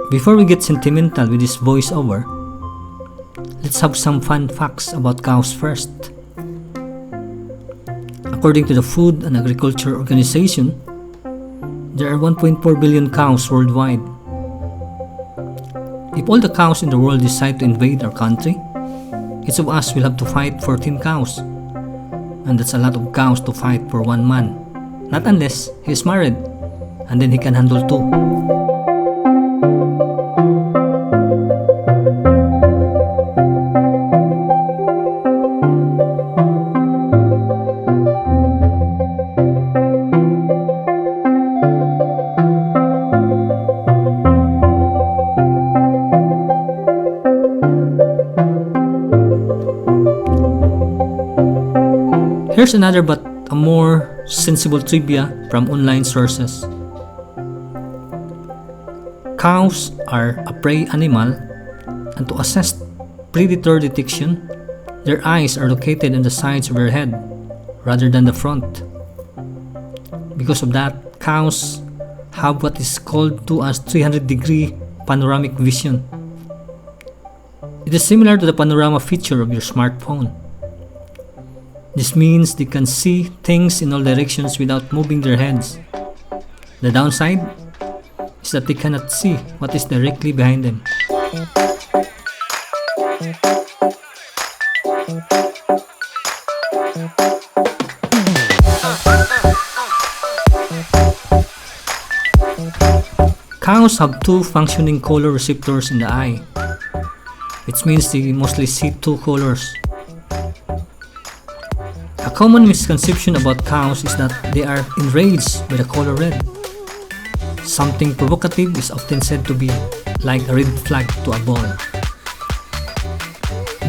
Before we get sentimental with this voiceover, let's have some fun facts about cows first. According to the Food and Agriculture Organization, there are 1.4 billion cows worldwide. If all the cows in the world decide to invade our country, each of us will have to fight 14 cows. And that's a lot of cows to fight for one man. Not unless he's married, and then he can handle two. Here's another but a more sensible trivia from online sources. Cows are a prey animal, and to assess predator detection, their eyes are located on the sides of their head rather than the front. Because of that, cows have what is called as 300-degree panoramic vision. It is similar to the panorama feature of your smartphone. This means they can see things in all directions without moving their heads. The downside is that they cannot see what is directly behind them. Cows have two functioning color receptors in the eye, which means they mostly see two colors. A common misconception about cows is that they are enraged by the color red. Something provocative is often said to be like a red flag to a bull.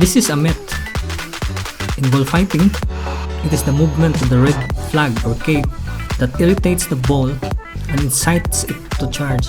This is a myth. In bullfighting, it is the movement of the red flag or cape that irritates the bull and incites it to charge.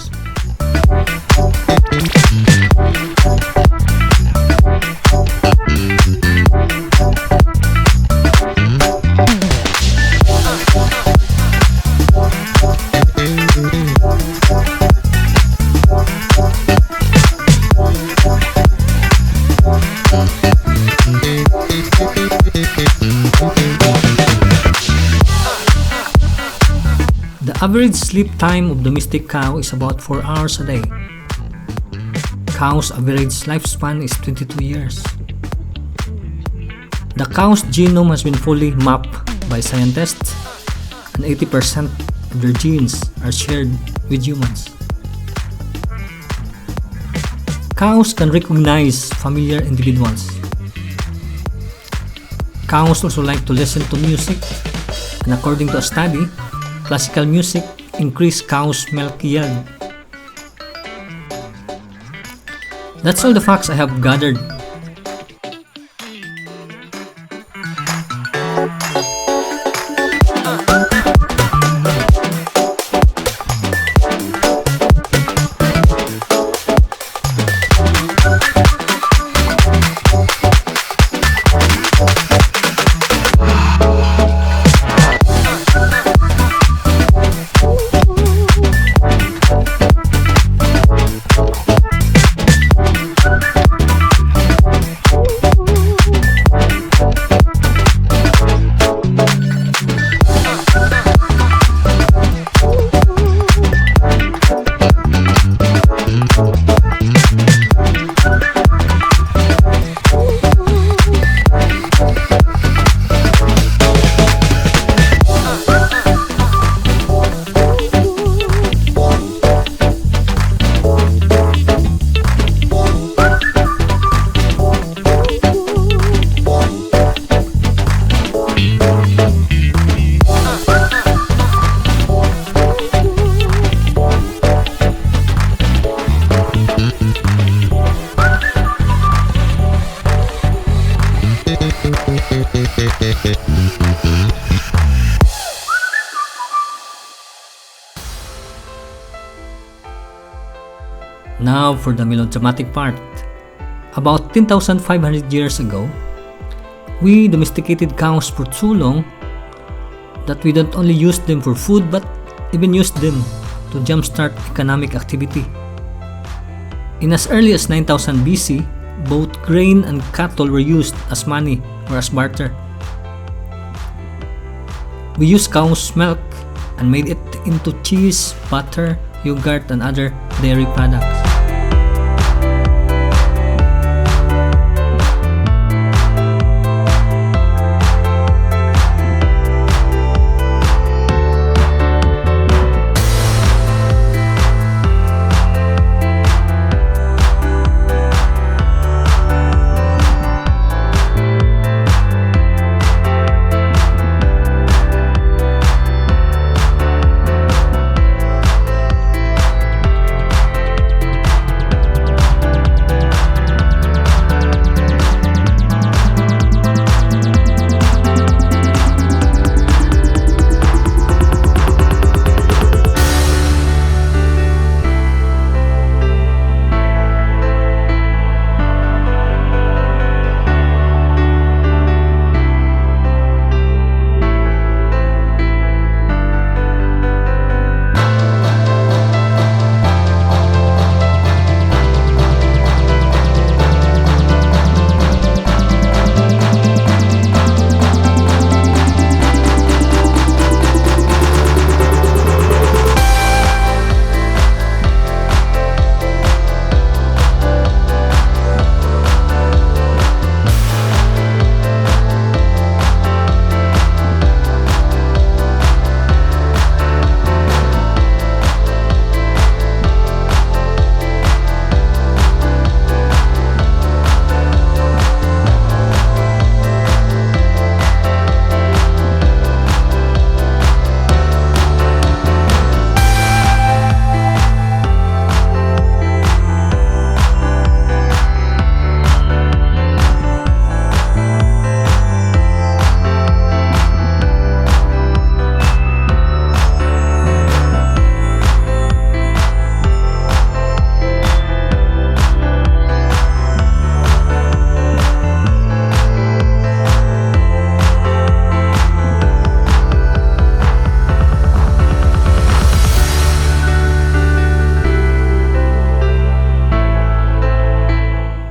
The average sleep time of domestic cow is about 4 hours a day. Cow's average lifespan is 22 years. The cow's genome has been fully mapped by scientists, and 80% of their genes are shared with humans. Cows can recognize familiar individuals. Cows also like to listen to music, and according to a study, classical music increases cows' milk yield. That's all the facts I have gathered. Now for the melodramatic part. About 10,500 years ago, we domesticated cows for so long that we don't only use them for food but even use them to jumpstart economic activity. In as early as 9000 BC, both grain and cattle were used as money or as barter. We used cow's milk and made it into cheese, butter, yogurt, and other dairy products.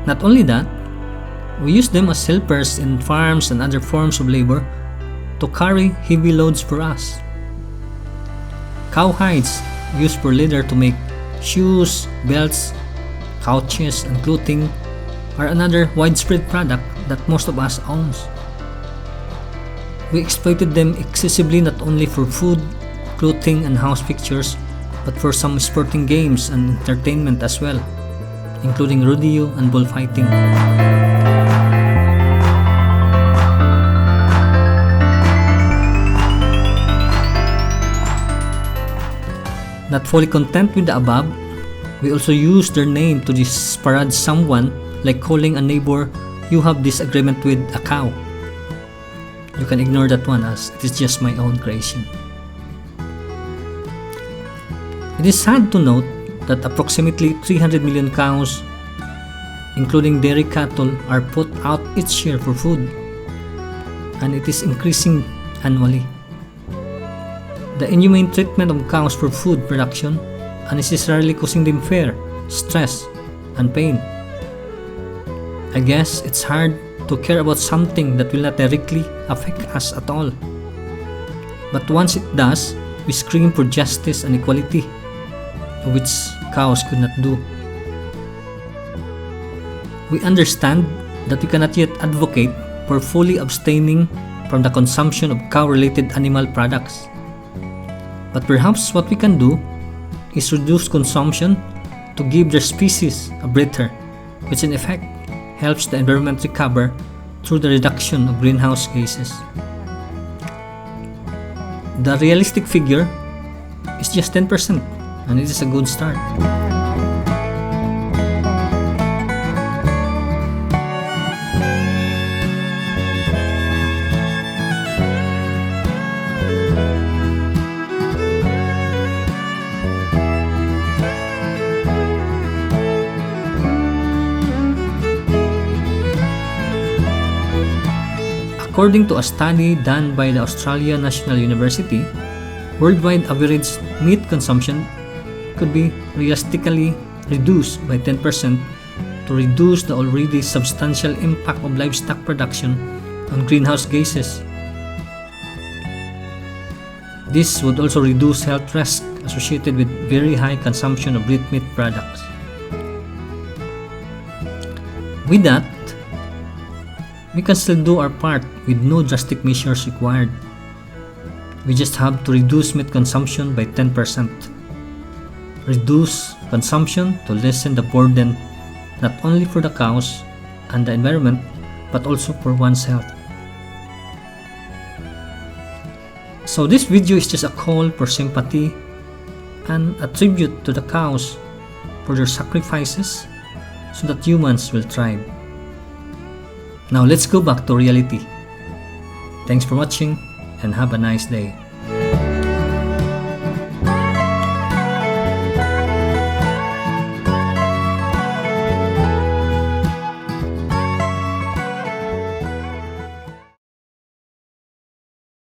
Not only that, we use them as helpers in farms and other forms of labor to carry heavy loads for us. Cow hides used for leather to make shoes, belts, couches, and clothing are another widespread product that most of us owns. We exploited them excessively not only for food, clothing, and house fixtures, but for some sporting games and entertainment as well, including rodeo and bullfighting. Not fully content with the above, we also use their name to disparage someone, like calling a neighbor you have disagreement with a cow. You can ignore that one as it is just my own creation. It is sad to note that approximately 300 million cows, including dairy cattle, are put out each year for food, and it is increasing annually. The inhumane treatment of cows for food production unnecessarily causing them fear, stress, and pain. I guess it's hard to care about something that will not directly affect us at all. But once it does, we scream for justice and equality, which cows could not do. We understand that we cannot yet advocate for fully abstaining from the consumption of cow-related animal products. But perhaps what we can do is reduce consumption to give their species a breather, which in effect helps the environment recover through the reduction of greenhouse gases. The realistic figure is just 10%, and it is a good start. According to a study done by the Australian National University, worldwide average meat consumption could be realistically reduced by 10% to reduce the already substantial impact of livestock production on greenhouse gases. This would also reduce health risks associated with very high consumption of red meat products. With that, we can still do our part with no drastic measures required. We just have to reduce meat consumption by 10%. Reduce consumption to lessen the burden not only for the cows and the environment but also for one's health. So this video is just a call for sympathy and a tribute to the cows for their sacrifices so that humans will thrive. Now let's go back to reality. Thanks for watching and have a nice day.